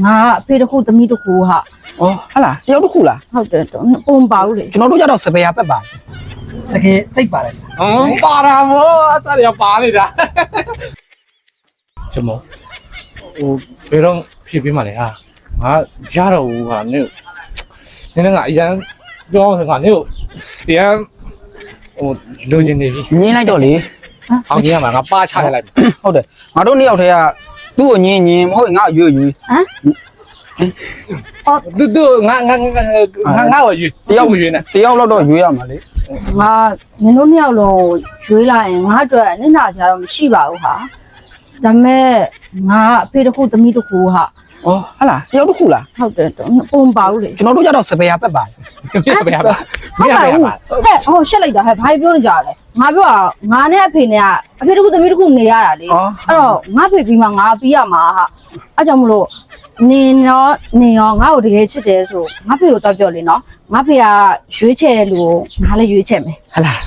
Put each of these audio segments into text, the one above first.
ငါအဖေတစ်ခုသမီးတစ်ခုဟာ ဩဟာလားတယောက်တစ်ခုလား ဟုတ်တယ်ပုံပါဘူးလေ ကျွန်တော်တို့ကြတော့စပယ်ရပက်ပါတကယ်စိတ်ပါတယ်ပါတာမောအစားရပါနေတာကျွန်မဟိုဘယ်တော့ဖြစ်ပြီးမှလဲဟာငါရတော့ဘူးဟာနင်းငါအရန်တော့ငါနင်းတရားဟိုလိုချင်နေပြီညင်းလိုက်တော့လေအောင်ကြီးကမှငါပါချလိုက်ဟုတ်တယ်ငါတို့နှစ်ယောက်တည်းကသူ့ကိုညင်းမဟုတ်ငါရွေ့ဟမ်အော်သူငါကိုရွေ့တယောက်မရွေ့နဲ့တယောက်တော့ရွေ့ရမှာလေ ငါမင်းတို့နှစ်ယောက်လုံးရွေးလိုက်ရင်ငါအတွက်နင့်နာကြတော့မရှိပါဘူးဟာဒါပေမဲ့ငါအဖေတစ်ခုသမီးတစ်ခုဟာ ဩဟာလားတယောက်တစ်ခုလား ဟုတ်တယ်ပုံပါဘူးလေ ကျွန်တော်တို့ကြတော့စပယ်ရပက်ပါစပယ်ရပါ ဟုတ်ပါဘူးဟဲ့ဟိုရှက်လိုက်တာဟဲ့ဘာပြောနေကြလဲငါပြောငါနဲ့အဖေနဲ့ကအဖေတစ်ခုသမီးတစ်ခုနေရတာလေအဲ့တော့ငါဖေပြီးမှငါပြီးရမှာဟာအဲ့ကြောင့်မလို့နေရောငါ့ကိုတကယ်ချစ်တယ်ဆိုငါဖေကိုတော့ပြောလေနော်ငါဖေကရွေးချယ်တဲ့လူကိုငါလည်းရွေးချယ်မယ် ဟာလား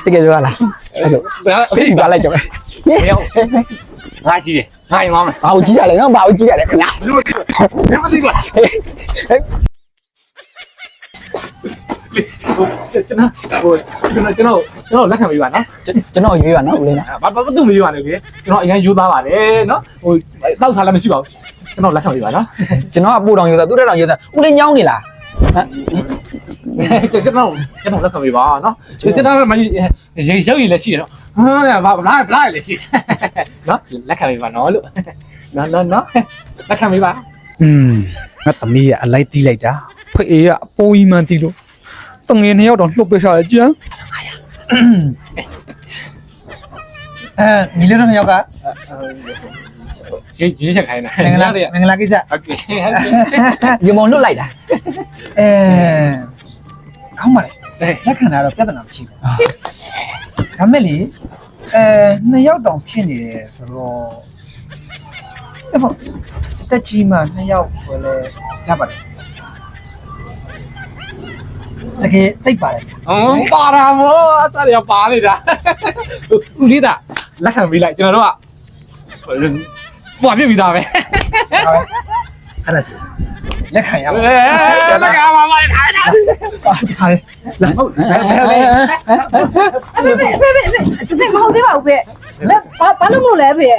တကယ်ပြောလားအဲ့လိုဖေးပါလိုက်ကြမယ်ငါကြည့်တယ်ငါရင်မမယ်ဘာကိုကြည့်ရလဲနော်ဘာကိုကြည့်ရလဲခင်ဗျာဘယ်မသိဘူးကျွန်တော်လက်ခံပေးပါနော်ကျွန်တော်ရွေးပါနော်ဦးလေးနော်ဘာသူ့မရွေးပါနဲ့လေကျွန်တော်အရင်ယူသားပါတယ်နော်ဟိုတောက်စားလည်းမရှိပါဘူးကျွန်တော်လက်ခံပေးပါနော်ကျွန်တော်အပူတောင်ယူသားသူ့တက်တောင်ယူသားဦးလေးညောင်းနေလားကျွန်တော်လက်ခံပေးပါနော်ကျွန်တော်မရေရုပ်ရည်လည်းရှိတယ်နော်ဟာဗလားလည်းရှိနော်လက်ခံပေးပါနော်လို့နော်လက်ခံပေးပါငါသမီးကအလိုက်တီးလိုက်တာဖေးကအပိုးကြီးမှန်တီးလို့တငယ်နှစ်ယောက်တော့လှုပ်ပေးထားတယ်ကြမ်းညီလေးတို့နှစ်ယောက်ကရေးချက်ခိုင်းတာမင်္ဂလာကိစ္စโอเคရေမုံလွတ်လိုက်တာကောင်းပါလေလက်ခံတာတော့ပြဿနာမရှိဘူးဒါမဲ့လေနှစ်ယောက်တောင်ဖြစ်နေတယ်ဆိုတော့အဲ့ပေါ့တက်ကြီးမှနှစ်ယောက်ဆိုလဲရပါတယ်တကယ်စိတ်ပါတယ်ပါတာမောအစားရပါနေတာဦးလေးတာလက်ခံပေးလိုက်ကျွန်တော်တို့ကပွားပြပြီးသားပဲအဲ့ဒါဆိုလက်ခံရပါလက်ခံပါပါထားလာဟုတ်ဖေမဟုတ်သေးပါဘူးဖေဘာလို့မလို့လဲဖေ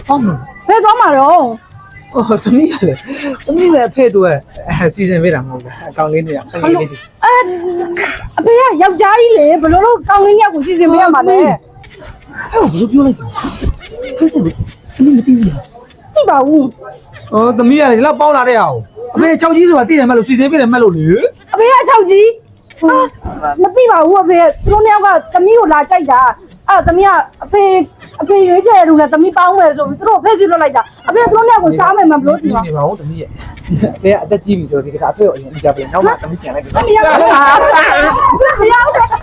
ဟုတ်ဖေသွားမှာတော့ သမီးလည်းဖေ့တော့စီစဉ်ပေးတာမဟုတ်ဘူးအကောင်လေးနေရအကောင်လေးအဖေကယောက်ျားကြီးလေဘလို့ကောင်းလေးညောက်ကိုစီစဉ်ပေးရမှာလဲ ဟဲ့ဘယ်လိုပြောလိုက်လဲဖေ့စတယ်သမီးမသိဘူးလား သိပါဘူး သမီးကလည်းလောက်ပေါင်းလာတဲ့အောင်အဖေ6ကြီးဆိုတာသိတယ်မဲ့လို့စီစဉ်ပေးတယ်မဲ့လို့လေ အဖေက6ကြီးမသိပါဘူးအဖေသူတို့နှစ်ယောက်ကသမီးကိုလာကြိုက်တာအဲ့သမီးကအဖေရွေးချယ်လူနဲ့သမီးပေါင်းမယ်ဆိုပြီးသူတို့ဖေ့စီလွတ်လိုက်တာအဖေကသူတို့နှစ်ယောက်ကိုစားမယ်မဘလို့သိပါ နေပါဦးသမီးရဲ့အဖေကအသက်ကြီးပြီဆိုတော့ဒီကအဖေကိုအရင်အကြပေးနောက်မှသမီးပြန်လိုက်ပြီ မရဘူး